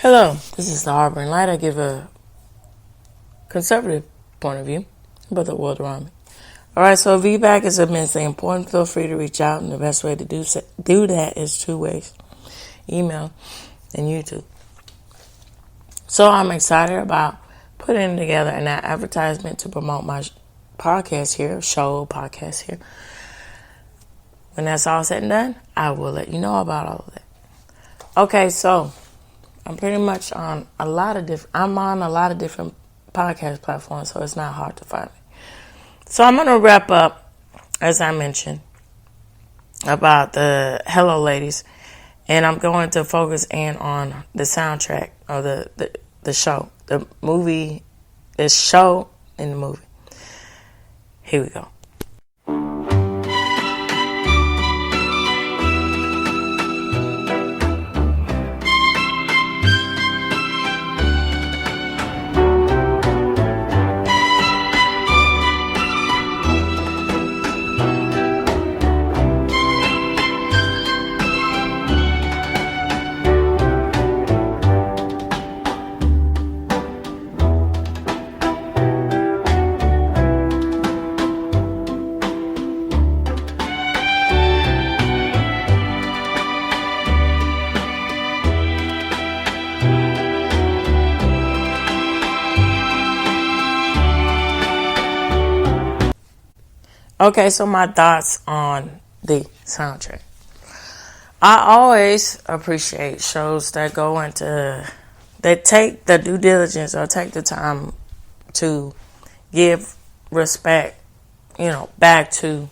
Hello, this is the Harboring Light. I give a conservative point of view about the world around me. Alright, so feedback is immensely important. Feel free to reach out, and the best way to do that is two ways: email and YouTube. So I'm excited about putting together an advertisement to promote my podcast here. When that's all said and done, I will let you know about all of that. Okay, so I'm pretty much on a lot of different podcast platforms, so it's not hard to find me. So I'm going to wrap up, as I mentioned, about the Hello Ladies, and I'm going to focus in on the soundtrack of the show, the movie, the show in the movie. Here we go. Okay, so my thoughts on the soundtrack. I always appreciate shows that take the due diligence or take the time to give respect, back to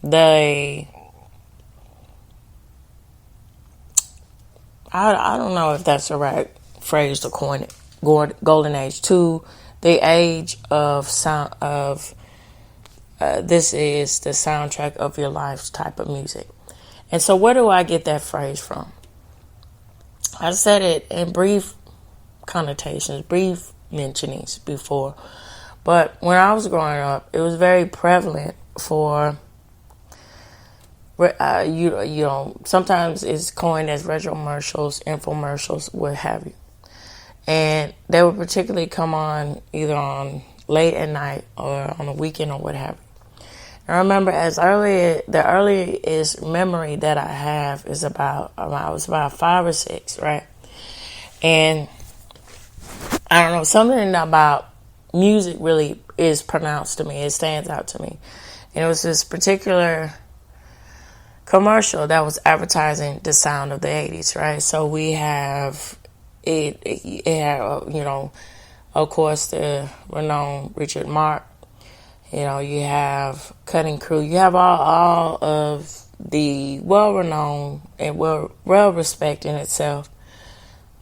I don't know if that's the right phrase to coin it, golden age, to the age of sound of this is the soundtrack of your life type of music. And so where do I get that phrase from? I said it in brief connotations, brief mentionings before. But when I was growing up, it was very prevalent for, sometimes it's coined as retromercials, infomercials, what have you. And they would particularly come on either on late at night or on the weekend or what have you. I remember the earliest memory that I have is I was about 5 or 6, right? And I don't know, something about music really is pronounced to me. It stands out to me. And it was this particular commercial that was advertising the sound of the 80s, right? So we have it had, of course, the renowned Richard Mark. You have Cutting Crew. You have all of the well-renowned and well-respected in itself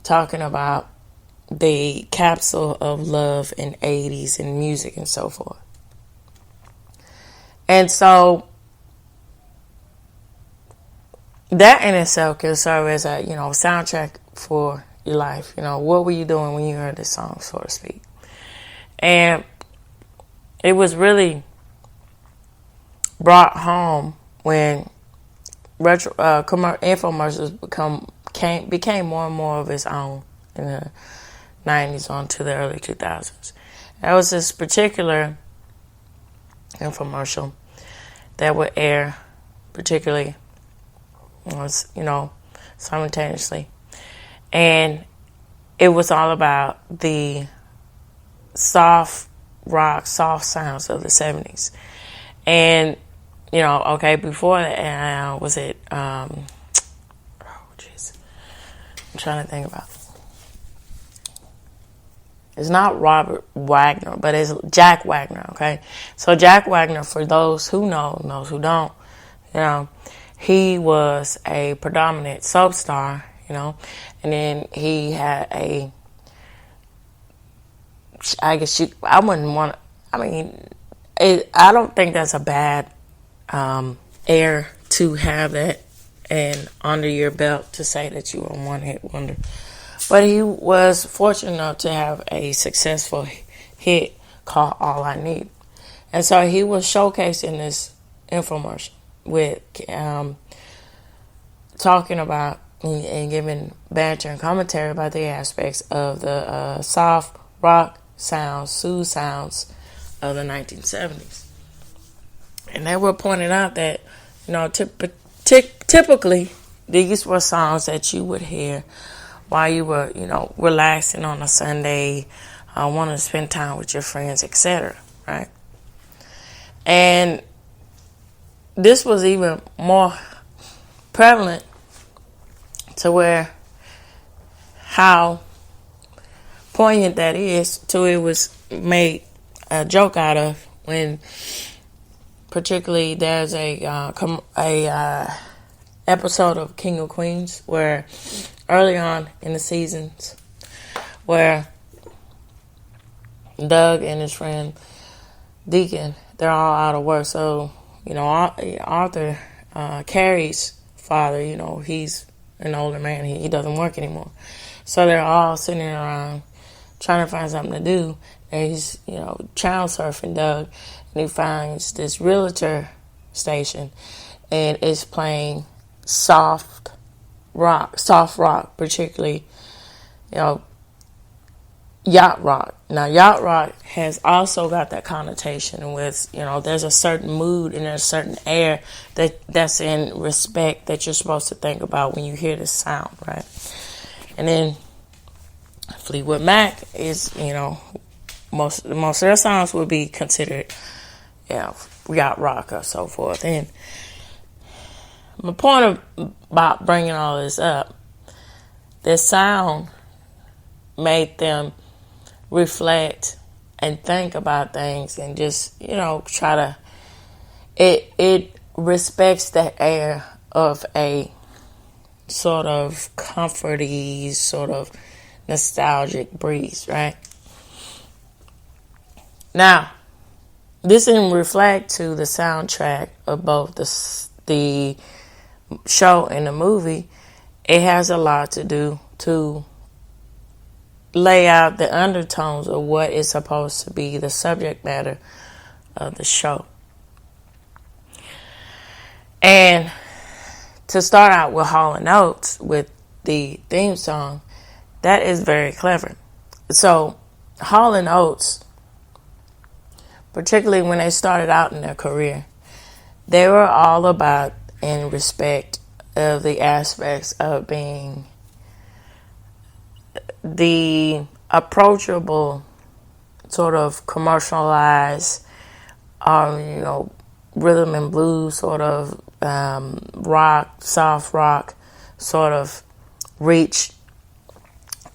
talking about the capsule of love in 80s and music and so forth. And so that in itself can serve as a, soundtrack for your life. What were you doing when you heard this song, so to speak? And it was really brought home when infomercials became more and more of its own in the 90s on to the early 2000s. There was this particular infomercial that would air particularly, simultaneously. And it was all about the soft rock, soft sounds of the 70s. And, before that, was it, I'm trying to think about it. It's not Robert Wagner, but it's Jack Wagner, okay? So Jack Wagner, for those who know, knows who don't, he was a predominant soap star, and then he had I don't think that's a bad air to have that and under your belt to say that you were a one-hit wonder. But he was fortunate enough to have a successful hit called All I Need. And so he was showcased in this infomercial with talking about and giving banter and commentary about the aspects of the soft rock sounds, soul sounds of the 1970s. And they were pointing out that, typically these were songs that you would hear while you were, relaxing on a Sunday, wanting to spend time with your friends, etc., right? And this was even more prevalent to where how poignant that is to it was made a joke out of when particularly there's a episode of King of Queens where early on in the seasons where Doug and his friend Deacon, they're all out of work. So, Arthur, Carrie's father, he's an older man. He doesn't work anymore. So they're all sitting around trying to find something to do. And he's, child surfing Doug. And he finds this realtor station. And it's playing soft rock, particularly, yacht rock. Now, yacht rock has also got that connotation with, there's a certain mood and there's a certain air that's in respect that you're supposed to think about when you hear this sound, right? And then Fleetwood Mac is, most of their songs would be considered, yacht rock or so forth. And my point about bringing all this up, this sound made them reflect and think about things and just, try to, it respects the air of a sort of comforty, sort of nostalgic breeze, right? Now, this didn't reflect to the soundtrack of both the show and the movie. It has a lot to do to lay out the undertones of what is supposed to be the subject matter of the show. And to start out with Hall & Oates with the theme song, that is very clever. So Hall & Oates, particularly when they started out in their career, they were all about in respect of the aspects of being the approachable, sort of commercialized, rhythm and blues sort of rock, soft rock sort of reach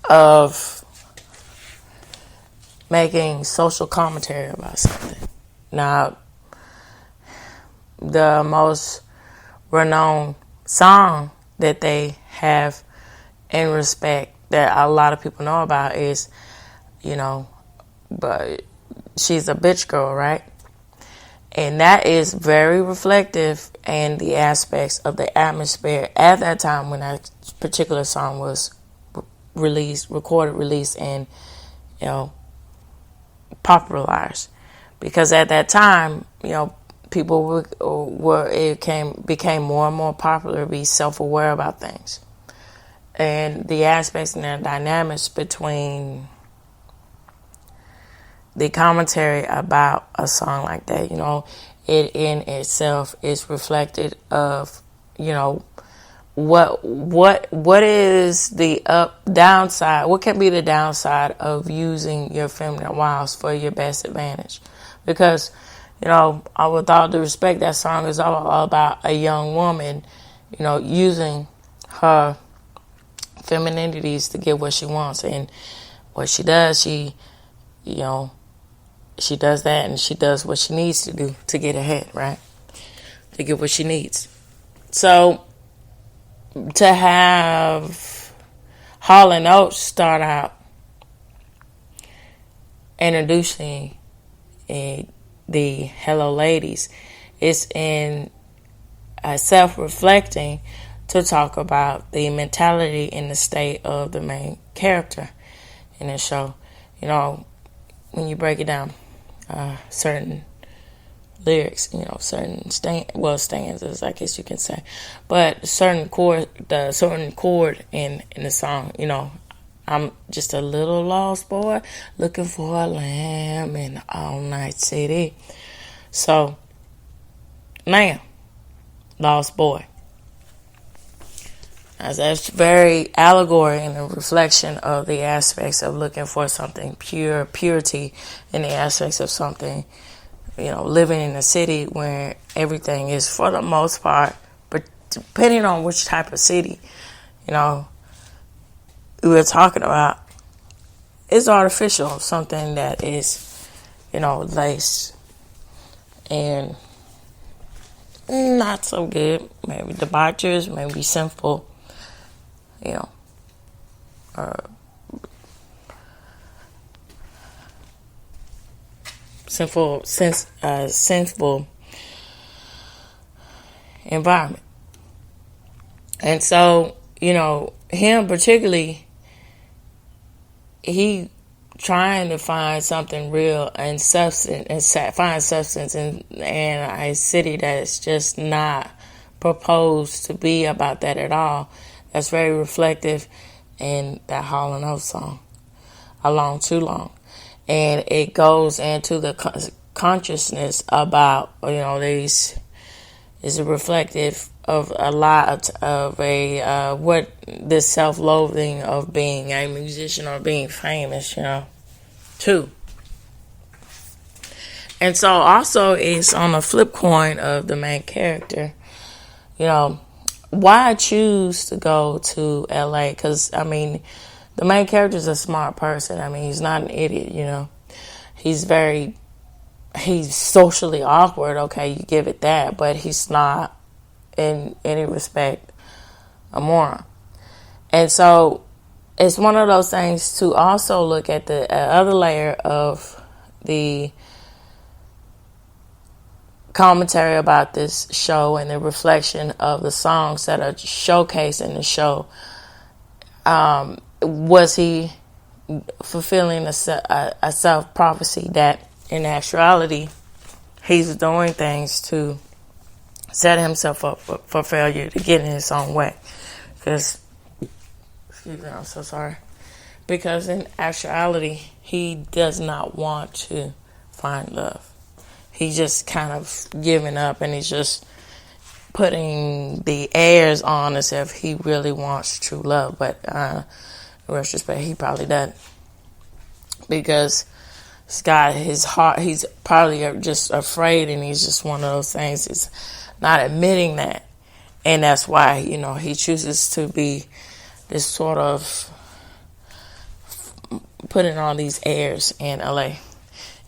of making social commentary about something. Now, the most renowned song that they have in respect that a lot of people know about is, but she's a bitch girl, right? And that is very reflective in the aspects of the atmosphere at that time when that particular song was recorded, released, and, popularized. Because at that time, people became more and more popular to be self-aware about things. And the aspects and the dynamics between the commentary about a song like that, it in itself is reflected of, what is the downside? What can be the downside of using your feminine wiles for your best advantage? Because, with all due respect, that song is all about a young woman, using her femininities to get what she wants. And what she does, she does that, and she does what she needs to do to get ahead, right? To get what she needs. So to have Hall & Oates start out introducing the Hello Ladies is in self-reflecting to talk about the mentality and the state of the main character in the show. When you break it down, certain lyrics, certain stanzas, I guess you can say, but certain chord in the song, I'm just a little lost boy looking for a lamb in the all night city. So, lamb, lost boy. As that's very allegory and a reflection of the aspects of looking for something purity in the aspects of something, living in a city where everything is, for the most part, but depending on which type of city, we're talking about, is artificial, something that is, laced and not so good, maybe debaucherous, maybe sinful, sinful environment. And so, him particularly, he trying to find something real and substance, and find substance in a city that's just not proposed to be about that at all. That's very reflective in that Hall & Oates song, Alone Too Long. And it goes into the consciousness about, these is reflective of a lot of what this self-loathing of being a musician or being famous, too. And so also it's on the flip coin of the main character, why I choose to go to LA, because the main character is a smart person. He's not an idiot, he's socially awkward, okay, you give it that, but he's not in any respect a moron. And so it's one of those things to also look at the other layer of the commentary about this show and the reflection of the songs that are showcased in the show. Was he fulfilling a self-prophecy that in actuality he's doing things to set himself up for failure, to get in his own way? Because, excuse me, I'm so sorry. Because in actuality, he does not want to find love. He's just kind of giving up, and he's just putting the airs on as if he really wants true love. But in retrospect, he probably doesn't. Because he's got his heart, he's probably just afraid, and he's just one of those things. He's not admitting that. And that's why, he chooses to be this sort of putting on these airs in LA.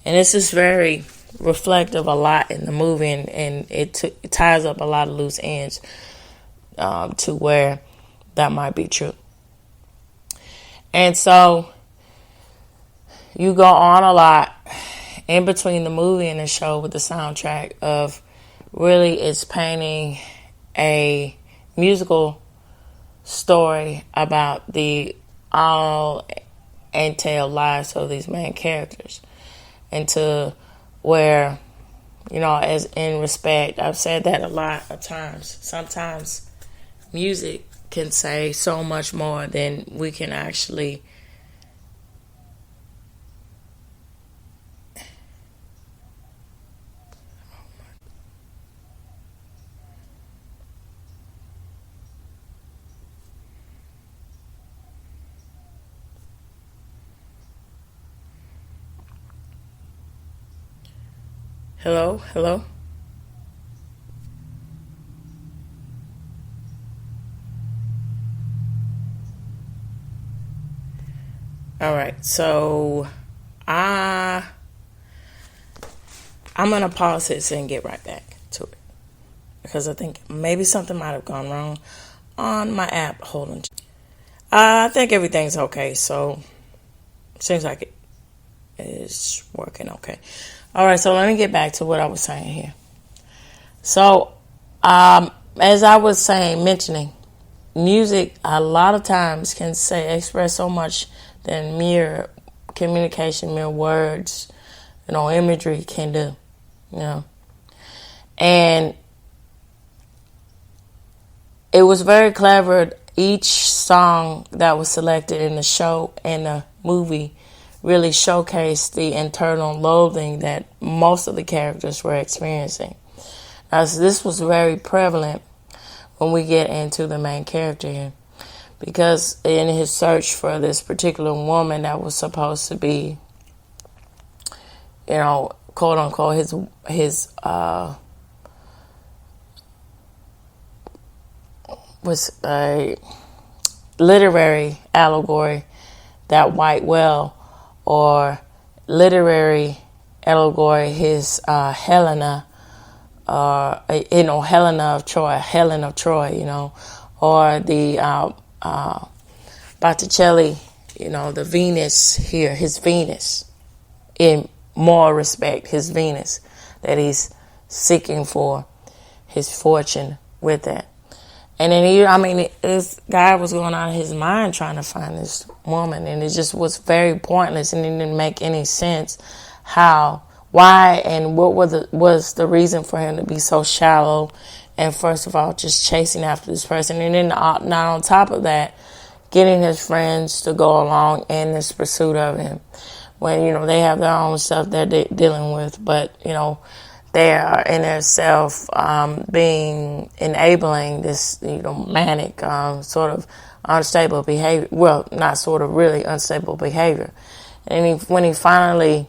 And this is very reflective a lot in the movie, and it ties up a lot of loose ends to where that might be true. And so you go on a lot in between the movie and the show with the soundtrack of really it's painting a musical story about the all entailed lives of these main characters, and to where, as in respect, I've said that a lot of times. Sometimes music can say so much more than we can actually Hello? All right, so I'm going to pause this and get right back to it, because I think maybe something might have gone wrong on my app. Hold on. I think everything's okay, so seems like it is working okay. All right, so let me get back to what I was saying here. So, as I was mentioning, music a lot of times can express so much than mere communication, mere words, imagery can do. And it was very clever. Each song that was selected in the show and the movie really showcased the internal loathing that most of the characters were experiencing. Now, this was very prevalent when we get into the main character here, because in his search for this particular woman that was supposed to be, quote unquote, his was a literary allegory, that white whale, or literary allegory, his Helena, Helena of Troy, Helen of Troy, or the Botticelli, the Venus here, his Venus, in more respect, his Venus, that he's seeking for his fortune with that. And then this guy was going out of his mind trying to find this woman, and it just was very pointless, and it didn't make any sense why, and what was the reason for him to be so shallow, and first of all, just chasing after this person, and then not on top of that, getting his friends to go along in this pursuit of him, when, they have their own stuff they're dealing with, but, they are in themselves enabling this, manic, sort of unstable behavior. Well, not sort of, really unstable behavior. And when he finally,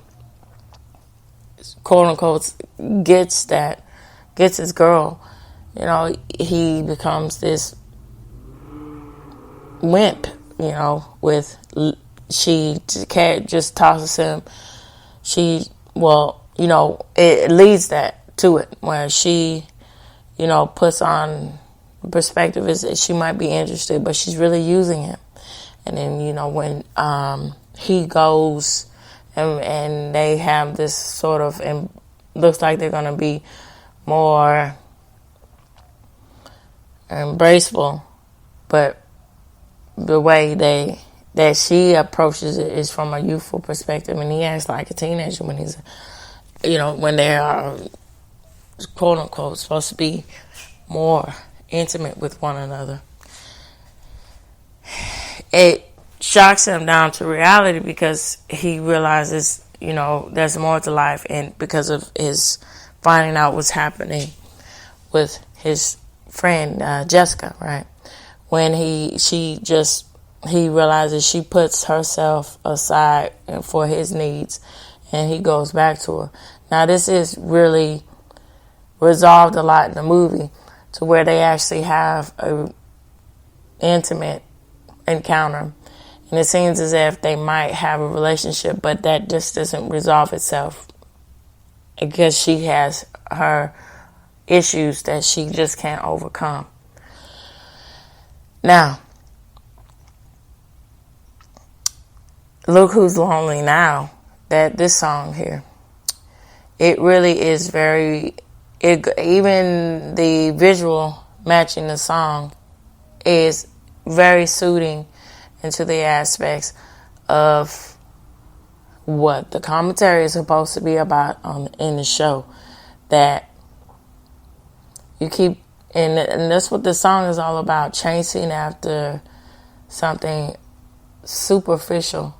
quote unquote, gets his girl, he becomes this wimp, she just tosses him. It leads to it where she, puts on perspective is that she might be interested, but she's really using him. And then, when he goes and they have this sort of, and looks like they're going to be more embraceable, but the way that she approaches it is from a youthful perspective, and he acts like a teenager when he's, when they are, quote unquote, supposed to be more intimate with one another. It shocks him down to reality because he realizes, there's more to life, and because of his finding out what's happening with his friend Jessica, right? When he realizes she puts herself aside for his needs, and he goes back to her. Now, this is really resolved a lot in the movie to where they actually have a intimate encounter. And it seems as if they might have a relationship, but that just doesn't resolve itself because she has her issues that she just can't overcome. Now, Look Who's Lonely Now, this song here, it really is even the visual matching the song is very suiting into the aspects of what the commentary is supposed to be about in the show. That you keep, and that's what the song is all about, chasing after something superficial,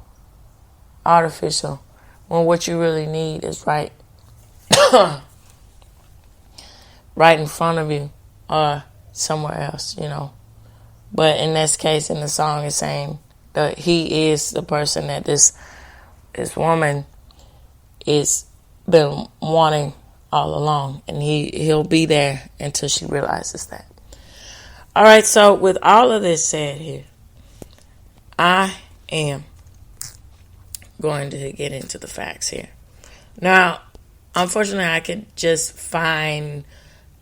artificial, when what you really need is right right in front of you or somewhere else, But in this case, in the song, it's saying that he is the person that this woman is been wanting all along, and he'll be there until she realizes that. All right, so with all of this said here, I am going to get into the facts here. Now, unfortunately, I could just find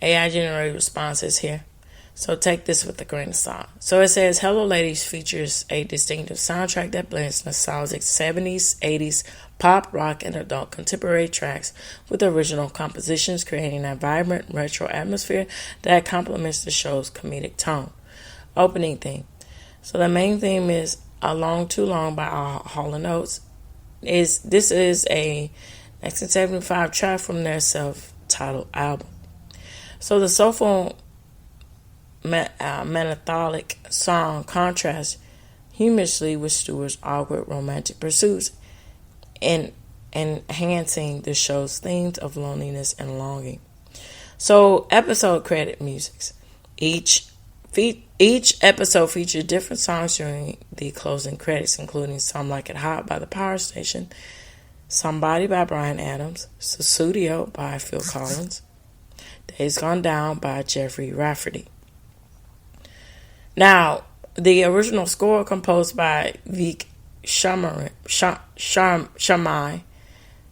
AI-generated responses here. So take this with a grain of salt. So it says, Hello Ladies features a distinctive soundtrack that blends nostalgic 70s, 80s, pop, rock, and adult contemporary tracks with original compositions, creating a vibrant retro atmosphere that complements the show's comedic tone. Opening theme. So the main theme is Along Too Long by Hall & Oates. This is a 1975 track from their self-titled album. So the soulful melancholic song contrasts humorously with Stewart's awkward romantic pursuits, and enhancing the show's themes of loneliness and longing. So, episode credit musics. Each episode featured different songs during the closing credits, including Some Like It Hot by the Power Station, Somebody by Bryan Adams, Sussudio by Phil Collins, Days Gone Down by Jeffrey Rafferty. Now, the original score composed by Vic Shamai.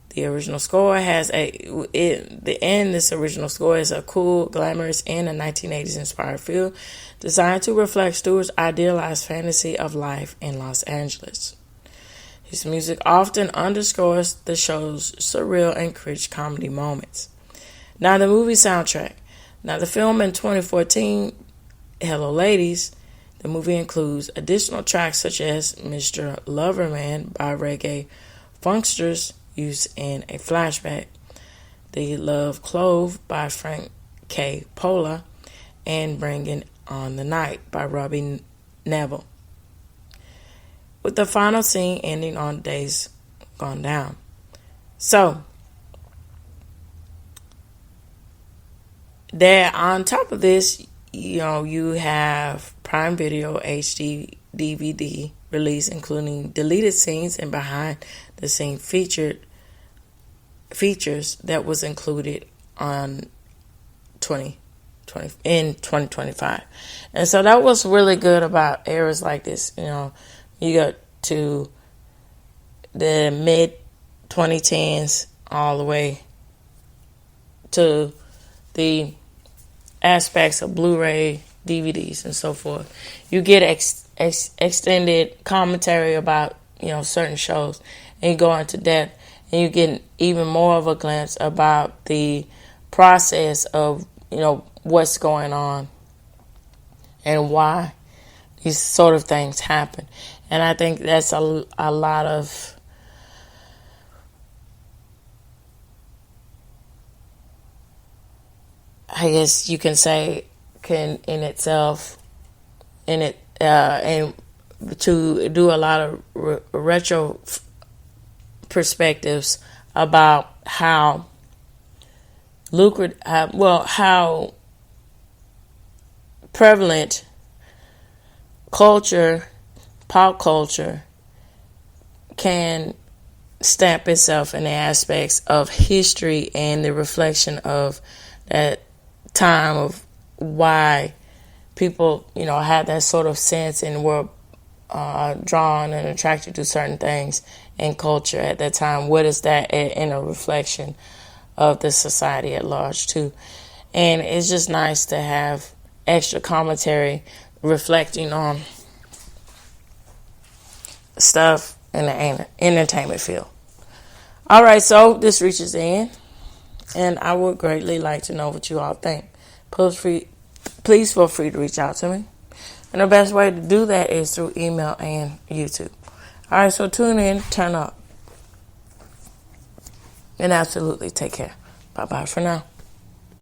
The original score has this original score is a cool, glamorous, and a 1980s inspired feel, designed to reflect Stewart's idealized fantasy of life in Los Angeles. His music often underscores the show's surreal and rich comedy moments. Now, the movie soundtrack. Now, the film in 2014, Hello Ladies, the movie includes additional tracks such as Mr. Loverman by Reggae Funksters, used in a flashback, The Love Clove by Frank K. Pola, and Bringing on the Night by Robbie Neville, with the final scene ending on Days Gone Down. So, there on top of this, you have Prime Video HD DVD release, including deleted scenes and behind the scene features that was included on 2025. And so that was really good about eras like this. You got to the mid 2010s all the way to the aspects of Blu-ray, DVDs, and so forth. You get extended commentary about certain shows, and you go into depth, and you get even more of a glimpse about the process of what's going on and why these sort of things happen. And I think that's a lot of I guess you can say and to do a lot of retro perspectives about how how prevalent pop culture can stamp itself in the aspects of history and the reflection of that time of why people, had that sort of sense and were drawn and attracted to certain things in culture at that time. What is that in a reflection of the society at large too? And it's just nice to have extra commentary reflecting on stuff in the entertainment field. All right, so this reaches the end, and I would greatly like to know what you all think. Please feel free to reach out to me. And the best way to do that is through email and YouTube. All right, so tune in, turn up, and absolutely take care. Bye-bye for now.